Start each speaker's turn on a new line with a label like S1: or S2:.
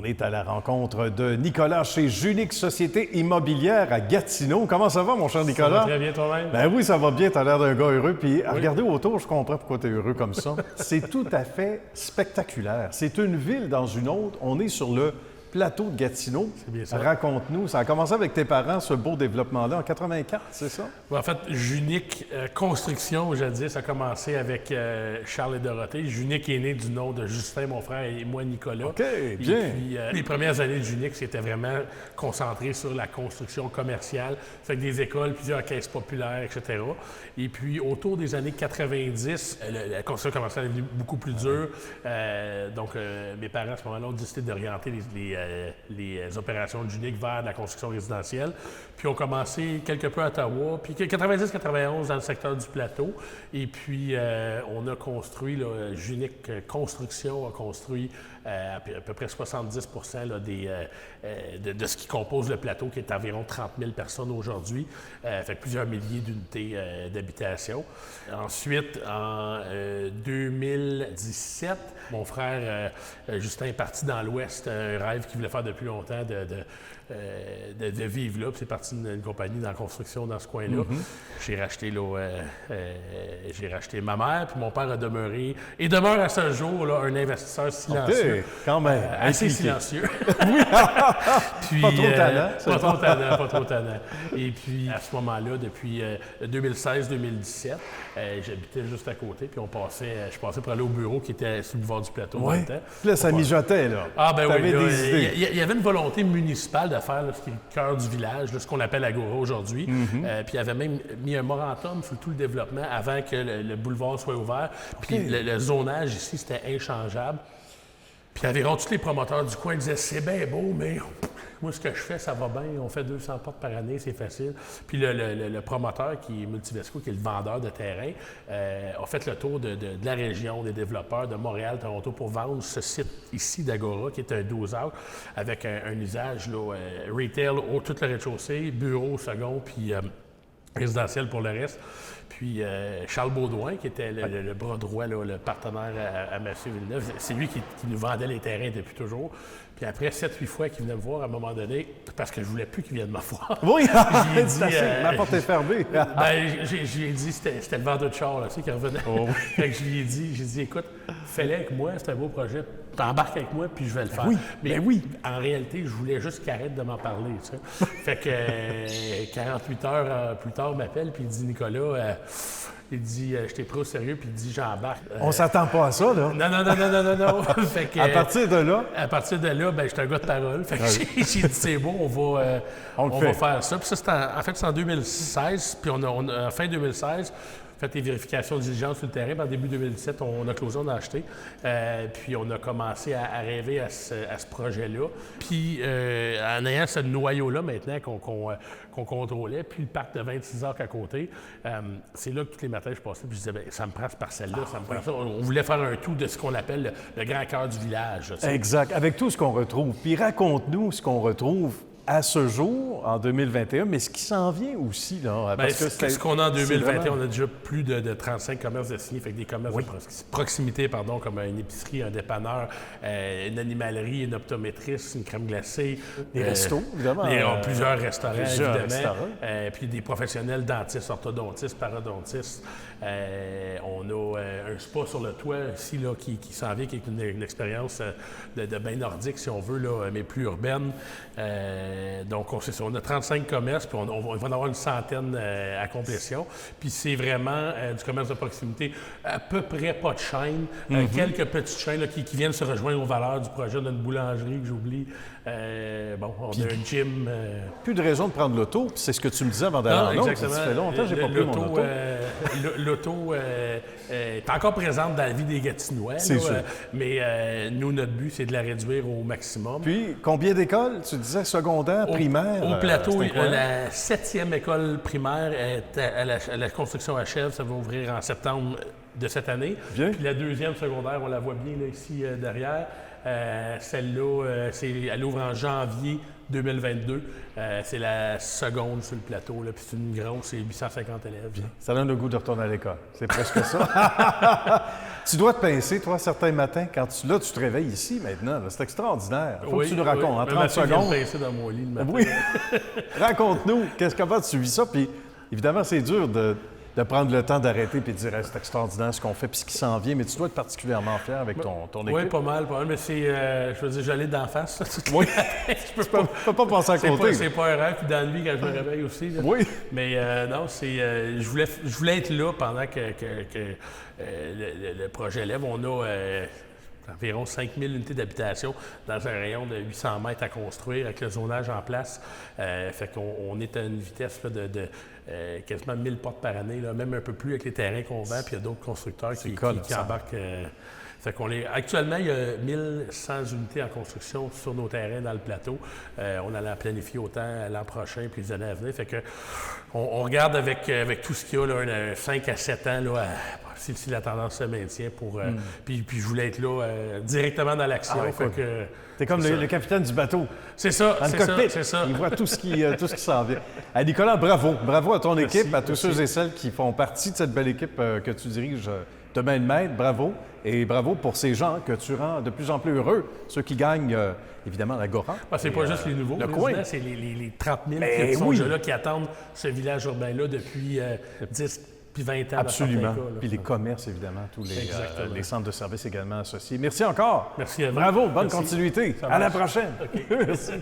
S1: On est à la rencontre de Nicolas chez Junique Société Immobilière à Gatineau. Comment ça va, mon cher Nicolas?
S2: Ça va très bien toi-même.
S1: Ben oui, ça va bien. Tu as l'air d'un gars heureux. Puis, à regarder autour, je comprends pourquoi tu es heureux comme ça. C'est tout à fait spectaculaire. C'est une ville dans une autre. On est sur le plateau de Gatineau.
S2: C'est bien ça.
S1: Raconte-nous. Ça a commencé avec tes parents, ce beau développement-là, en 84, c'est ça?
S2: En fait, Junique Construction, jadis, ça a commencé avec Charles et Dorothée. Junique est né du nom de Justin, mon frère, et moi, Nicolas.
S1: OK, bien.
S2: Et puis, les premières années de Junique, c'était vraiment concentré sur la construction commerciale, fait que des écoles, plusieurs caisses populaires, etc. Et puis, autour des années 90, la construction commerciale est devenue beaucoup plus dure. Donc, mes parents, à ce moment-là, ont décidé d'orienter les opérations de Junique vers la construction résidentielle. Puis on commencé quelque peu à Ottawa, puis 90-91 dans le secteur du plateau. Et puis on a construit, là, Junique Construction a construit à peu près 70 là, de ce qui compose le plateau, qui est environ 30 000 personnes aujourd'hui, fait plusieurs milliers d'unités d'habitation. Ensuite, en 2017, mon frère Justin est parti dans l'Ouest, un rêve qu'il voulait faire depuis longtemps de vivre là. Puis c'est parti d'une compagnie dans la construction dans ce coin-là. J'ai racheté ma mère, puis mon père a demeuré, et demeure à ce jour là, un investisseur silencieux.
S1: OK, quand même.
S2: Assez
S1: impliqué.
S2: silencieux. Puis,
S1: Pas trop tannant.
S2: pas trop tannant. Et puis, à ce moment-là, depuis 2016-2017, j'habitais juste à côté, puis je passais pour aller au bureau qui était sur le boulevard du Plateau en même temps.
S1: Puis là, ça mijotait, là.
S2: Ah, ben
S1: T'avais
S2: oui.
S1: des idées.
S2: Il y avait une volonté municipale de faire là, ce qui est le cœur du village, là, ce qu'on appelle Agora aujourd'hui. Puis il avait même mis un moratorium sur tout le développement avant que le boulevard soit ouvert. Puis le zonage ici, c'était inchangeable. Puis environ tous les promoteurs du coin disaient « C'est bien beau, mais moi, ce que je fais, ça va bien. On fait 200 portes par année, c'est facile. » Puis le promoteur, qui est Multivesco, qui est le vendeur de terrain, a fait le tour de la région, des développeurs de Montréal, Toronto, pour vendre ce site ici d'Agora, qui est un 12 acres, avec un usage là, retail au tout le rez-de-chaussée, bureau au second, puis résidentiel pour le reste. Puis Charles Baudouin, qui était le bras droit, là, le partenaire à Mathieu Villeneuve, c'est lui qui nous vendait les terrains depuis toujours. Puis après 7-8 fois qu'il venait me voir à un moment donné, parce que je voulais plus qu'il vienne me voir.
S1: Oui,
S2: J'ai
S1: c'est assez. Ma porte est fermée.
S2: j'ai dit, c'était le vendeur de char, là, tu sais, qui revenait.
S1: Oh, oui.
S2: Fait que j'ai dit, écoute, fais-le avec moi, c'est un beau projet. T'embarques avec moi, puis je vais le faire.
S1: oui,
S2: Mais oui, en réalité, je voulais juste qu'il arrête de m'en parler, tu sais. Fait que 48 heures plus tard, il m'appelle, puis il dit, Nicolas, il dit, je t'ai pris au sérieux, puis il dit, j'embarque.
S1: On s'attend pas à ça, là.
S2: Non. Fait que,
S1: À partir de là,
S2: ben, j'étais un gars de parole. Fait que j'ai dit, c'est bon, on va faire ça. Puis ça, c'est en 2016, puis on a fin 2016, fait les vérifications de diligence sur le terrain. Puis en début 2017, on a closé, on a acheté. Puis on a commencé à rêver à ce projet-là. Puis en ayant ce noyau-là maintenant qu'on contrôlait, puis le parc de 26 acres à côté, c'est là que tous les matins je passais, puis je disais, bien, ça me prend cette parcelle-là, ça me prend ça. On voulait faire un tout de ce qu'on appelle le grand cœur du village. Ça.
S1: exact, avec tout ce qu'on retrouve. Puis raconte-nous ce qu'on retrouve à ce jour, en 2021, mais ce qui s'en vient aussi, là.
S2: Bien,
S1: Parce que
S2: ce qu'on a en 2021,
S1: vraiment...
S2: on a déjà plus de 35 commerces de signés, fait que des commerces de proximité, comme une épicerie, un dépanneur, une animalerie, une optométriste, une crème glacée.
S1: Des restos, évidemment.
S2: Plusieurs restaurants,
S1: plusieurs
S2: évidemment.
S1: restaurants.
S2: Puis des professionnels dentistes, orthodontistes, parodontistes. On a un spa sur le toit ici là, qui s'en vient, qui est une expérience de bain nordique, si on veut, là, mais plus urbaine. Donc, on a 35 commerces, puis on va en avoir une centaine à complétion. Puis c'est vraiment du commerce de proximité, à peu près pas de chaîne. Quelques petites chaînes là, qui viennent se rejoindre aux valeurs du projet. On a une boulangerie que j'oublie. On a un gym.
S1: Plus de raison de prendre l'auto, puis c'est ce que tu me disais avant d'aller en ondes. Ça fait longtemps que j'ai pas pris mon auto.
S2: L'auto est encore présente dans la vie des Gatinois.
S1: C'est sûr.
S2: Mais nous, notre but, c'est de la réduire au maximum.
S1: Puis, combien d'écoles? Tu disais secondaire, primaire?
S2: Au plateau,
S1: c'est incroyable.
S2: la 7e école primaire est à la construction achève. Ça va ouvrir en septembre de cette année.
S1: Bien.
S2: Puis la 2e secondaire, on la voit bien là, ici derrière. Celle-là, elle ouvre en janvier 2022. C'est la seconde sur le plateau. Là, puis c'est une grosse, c'est 850 élèves.
S1: Ça donne le goût de retourner à l'école. C'est presque ça. Tu dois te pincer, toi, certains matins, quand tu te réveilles ici maintenant. là. C'est extraordinaire. Faut que tu nous racontes en 30 secondes.
S2: Je pincer dans mon lit le matin.
S1: Oui. Raconte-nous, comment tu vis ça? Puis évidemment, c'est dur de prendre le temps d'arrêter et de dire c'est extraordinaire ce qu'on fait puis ce qui s'en vient, mais tu dois être particulièrement fier avec ton équipe.
S2: Oui, pas mal, mais c'est, je veux dire, j'allais d'en face.
S1: Oui. Je peux pas penser à côté.
S2: C'est pas un rêve, puis dans la nuit, quand je me réveille aussi. Là.
S1: Oui.
S2: Mais non, c'est, je voulais être là pendant que le projet lève. On a environ 5000 unités d'habitation dans un rayon de 800 mètres à construire avec le zonage en place. Fait qu'on est à une vitesse là, de quasiment 1000 portes par année, là, même un peu plus avec les terrains qu'on vend, puis il y a d'autres constructeurs qui embarquent. Fait qu'on actuellement, il y a 1100 unités en construction sur nos terrains dans le plateau. On allait en planifier autant l'an prochain puis les années à venir. Fait que on regarde avec tout ce qu'il y a, là, 5 à 7 ans, là, si la tendance se maintient. Puis je voulais être là directement dans l'action.
S1: T'es comme le capitaine du bateau.
S2: C'est ça,
S1: c'est ça. Il voit tout ce qui s'en vient. Nicolas, bravo. Bravo à ton équipe, à tous ceux et celles qui font partie de cette belle équipe que tu diriges de main de maître. Bravo. Et bravo pour ces gens que tu rends de plus en plus heureux, ceux qui gagnent, évidemment, l'Agora.
S2: C'est pas juste les nouveaux résidents, c'est les 30 000 qui sont déjà là, qui attendent ce village urbain-là depuis 10 puis 20 ans.
S1: Absolument. Puis les commerces, évidemment, tous les centres de services également associés. Merci encore.
S2: Merci à vous.
S1: Bravo, bonne continuité. À la prochaine.
S2: Okay.
S1: Merci.